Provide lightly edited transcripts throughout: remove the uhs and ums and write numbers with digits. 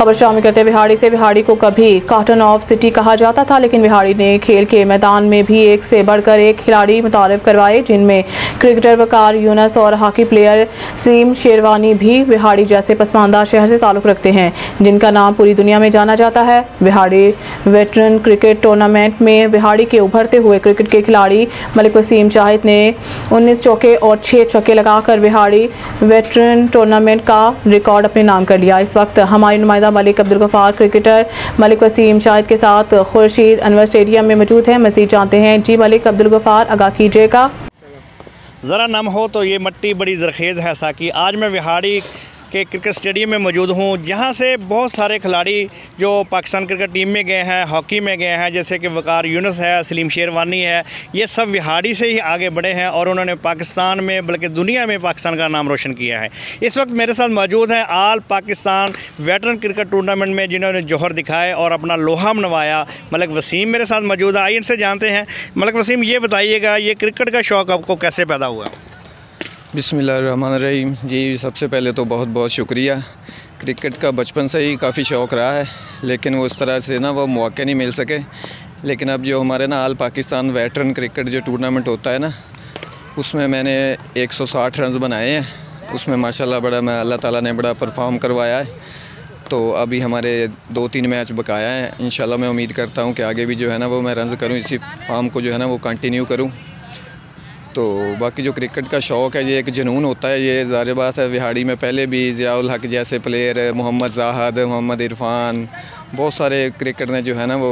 खबर शामिल करते बिहाड़ी से। बिहाड़ी को कभी कॉटन ऑफ सिटी कहा जाता था, लेकिन बिहाड़ी ने खेल के मैदान में भी एक से बढ़कर एक खिलाड़ी मुतारिफ करवाए, जिनमें क्रिकेटर वकार यूनुस और हॉकी प्लेयर सीम शेरवानी भी बिहाड़ी जैसे पसमानदा शहर से ताल्लुक़ रखते हैं, जिनका नाम पूरी दुनिया में जाना जाता है। बिहाड़ी वेटरन क्रिकेट टूर्नामेंट में बिहाड़ी के उभरते हुए क्रिकेट के खिलाड़ी मलिक वसीम शाहिद ने 19 चौके और 6 छक्के लगाकर बिहाड़ी वेटरन टूर्नामेंट का रिकॉर्ड अपने नाम कर लिया। इस वक्त हमारी नुमाइंदा मलिक अब्दुल गफ्फार क्रिकेटर मलिक वसीम शाहिद के साथ खुर्शीद अनवर स्टेडियम में मौजूद हैं। मज़ीद जानते हैं। जी मलिक अब्दुल गफ्फार, आगाह कीजिएगा। ज़रा नम हो तो ये मिट्टी बड़ी ज़रखेज़ है साकी। आज मैं बिहाड़ी के क्रिकेट स्टेडियम में मौजूद हूँ, जहाँ से बहुत सारे खिलाड़ी जो पाकिस्तान क्रिकेट टीम में गए हैं, हॉकी में गए हैं, जैसे कि वकार यूनुस है, सलीम शेरवानी है, ये सब बिहाड़ी से ही आगे बढ़े हैं और उन्होंने पाकिस्तान में बल्कि दुनिया में पाकिस्तान का नाम रोशन किया है। इस वक्त मेरे साथ मौजूद हैं आल पाकिस्तान वेटरन क्रिकेट टूर्नामेंट में जिन्होंने जौहर दिखाए और अपना लोहा मनवाया, मलिक वसीम मेरे साथ मौजूद है। आइए इनसे जानते हैं। मलिक वसीम, ये बताइएगा, ये क्रिकेट का शौक़ आपको कैसे पैदा हुआ? बिस्मिल्लाहिर्रहमानिर्रहीम। जी, सबसे पहले तो बहुत बहुत शुक्रिया। क्रिकेट का बचपन से ही काफ़ी शौक़ रहा है, लेकिन वो इस तरह से ना वो मौके नहीं मिल सके। लेकिन अब जो हमारे ना आल पाकिस्तान वेटरन क्रिकेट जो टूर्नामेंट होता है ना, उसमें मैंने 160 रन बनाए हैं। उसमें माशाल्लाह बड़ा मैं अल्लाह ताला ने बड़ा परफॉर्म करवाया है। तो अभी हमारे 2-3 मैच बकाया हैं। इंशाल्लाह मैं उम्मीद करता हूँ कि आगे भी जो है ना वो मैं रन करूँ, इसी फॉर्म को जो है ना वो कंटिन्यू करूँ। तो बाकी जो क्रिकेट का शौक़ है, ये एक जुनून होता है। ये ज़ाहिर बात है, बिहाड़ी में पहले भी ज़ियाउल हक जैसे प्लेयर, मोहम्मद जाहद, मोहम्मद इरफान, बहुत सारे क्रिकेट ने जो है ना वो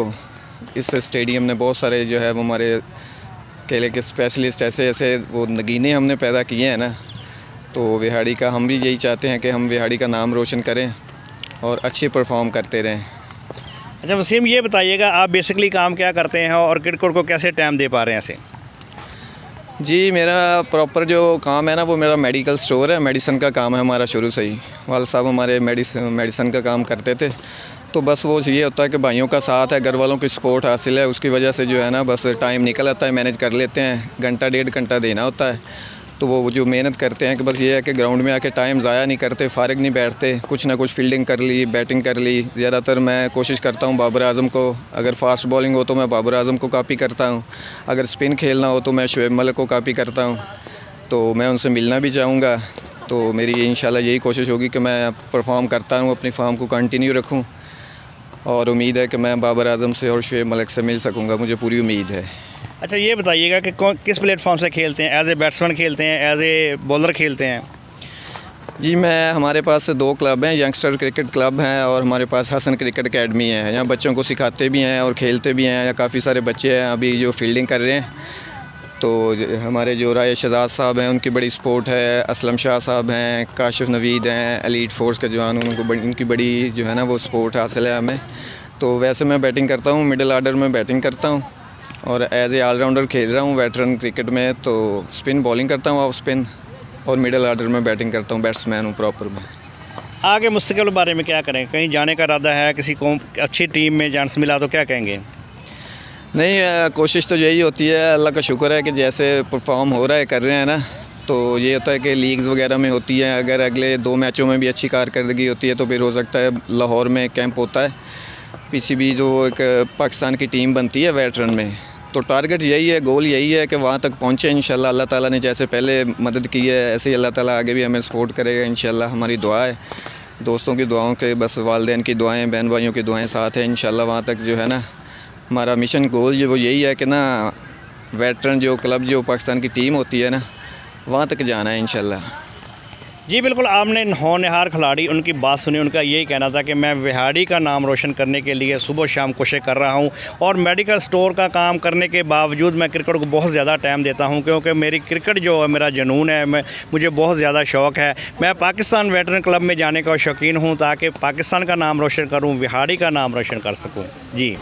इस स्टेडियम ने बहुत सारे जो है वो हमारे खेल के स्पेशलिस्ट ऐसे ऐसे वो नगीने हमने पैदा किए हैं ना। तो बिहाड़ी का हम भी यही चाहते हैं कि हम बिहाड़ी का नाम रोशन करें और अच्छे परफॉर्म करते रहें। अच्छा वसीम, ये बताइएगा, आप बेसिकली काम क्या करते हैं और क्रिकेट को कैसे टाइम दे पा रहे हैं ऐसे? जी, मेरा प्रॉपर जो काम है ना वो मेरा मेडिकल स्टोर है। मेडिसिन का काम है हमारा शुरू से ही। वाल साहब हमारे मेडिसिन का काम करते थे। तो बस वो ये होता है कि भाइयों का साथ है, घर वालों की सपोर्ट हासिल है, उसकी वजह से जो है ना बस टाइम निकल आता है, मैनेज कर लेते हैं। घंटा 1.5 घंटा देना होता है। तो वो जो मेहनत करते हैं कि बस ये है कि ग्राउंड में आके टाइम ज़ाया नहीं करते, फ़ारिग नहीं बैठते, कुछ ना कुछ फील्डिंग कर ली, बैटिंग कर ली। ज़्यादातर मैं कोशिश करता हूँ बाबर आज़म को, अगर फास्ट बॉलिंग हो तो मैं बाबर आज़म को कॉपी करता हूँ, अगर स्पिन खेलना हो तो मैं शुएब मलिक को कॉपी करता हूँ। तो मैं उनसे मिलना भी चाहूँगा। तो मेरी इंशाल्लाह यही कोशिश होगी कि मैं परफॉर्म करता हूँ, अपनी फॉर्म को कंटिन्यू रखूँ और उम्मीद है कि मैं बाबर आज़म से और शुएब मलिक से मिल सकूँगा, मुझे पूरी उम्मीद है। अच्छा, ये बताइएगा कि किस प्लेटफॉर्म से खेलते हैं? एज ए बैट्समैन खेलते हैं, एज ए बॉलर खेलते हैं? जी, मैं हमारे पास 2 क्लब हैं, यंगस्टर क्रिकेट क्लब हैं और हमारे पास हसन क्रिकेट एकेडमी है। यहाँ बच्चों को सिखाते भी हैं और खेलते भी हैं। यहाँ काफ़ी सारे बच्चे हैं अभी जो फील्डिंग कर रहे हैं। तो हमारे जो राय शहजाद साहब हैं उनकी बड़ी सपोर्ट है, असलम शाह साहब हैं, काशिफ नवीद हैं, एलीट फोर्स के जवान, उनकी बड़ी जो है ना वो सपोर्ट हासिल है हमें। तो वैसे मैं बैटिंग करता हूँ, मिडिल आर्डर में बैटिंग करता हूँ और एज ए ऑलराउंडर खेल रहा हूँ वेटरन क्रिकेट में। तो स्पिन बॉलिंग करता हूँ, ऑफ स्पिन, और मिडिल आर्डर में बैटिंग करता हूँ, बैट्समैन हूँ प्रॉपर में। आगे मुस्तक़बिल बारे में क्या करें? कहीं जाने का इरादा है? किसी को अच्छी टीम में चांस मिला तो क्या कहेंगे? नहीं, कोशिश तो यही होती है। अल्लाह का शुक्र है कि जैसे परफॉर्म हो रहा है, कर रहे हैं ना, तो ये होता है कि लीग्स वगैरह में होती है। अगर अगले 2 मैचों में भी अच्छी कारकर्दगी होती है तो फिर हो सकता है लाहौर में कैंप होता है, पीसीबी जो एक पाकिस्तान की टीम बनती है वेटरन में। तो टारगेट यही है, गोल यही है कि वहाँ तक पहुँचे इंशाल्लाह। अल्लाह ताला ने जैसे पहले मदद की है ऐसे ही अल्लाह ताला आगे भी हमें सपोर्ट करेगा इंशाल्लाह। हमारी दुआ है, दोस्तों की दुआओं के, बस वालिदैन की दुआएं, बहन भाइयों की दुआएं साथ हैं इंशाल्लाह। वहाँ तक जो है ना हमारा मिशन गोल जो वो यही है कि ना वेटरन जो क्लब जो पाकिस्तान की टीम होती है ना वहाँ तक जाना है इंशाल्लाह। जी बिल्कुल, आपने होनहार खिलाड़ी उनकी बात सुनी। उनका यही कहना था कि मैं बिहाड़ी का नाम रोशन करने के लिए सुबह शाम कोशिश कर रहा हूं और मेडिकल स्टोर का काम करने के बावजूद मैं क्रिकेट को बहुत ज़्यादा टाइम देता हूं, क्योंकि मेरी क्रिकेट जो है मेरा जुनून है, मुझे बहुत ज़्यादा शौक़ है। मैं पाकिस्तान वेटरन क्लब में जाने का शौकीन हूँ ताकि पाकिस्तान का नाम रोशन करूँ, बिहाड़ी का नाम रोशन कर सकूँ। जी।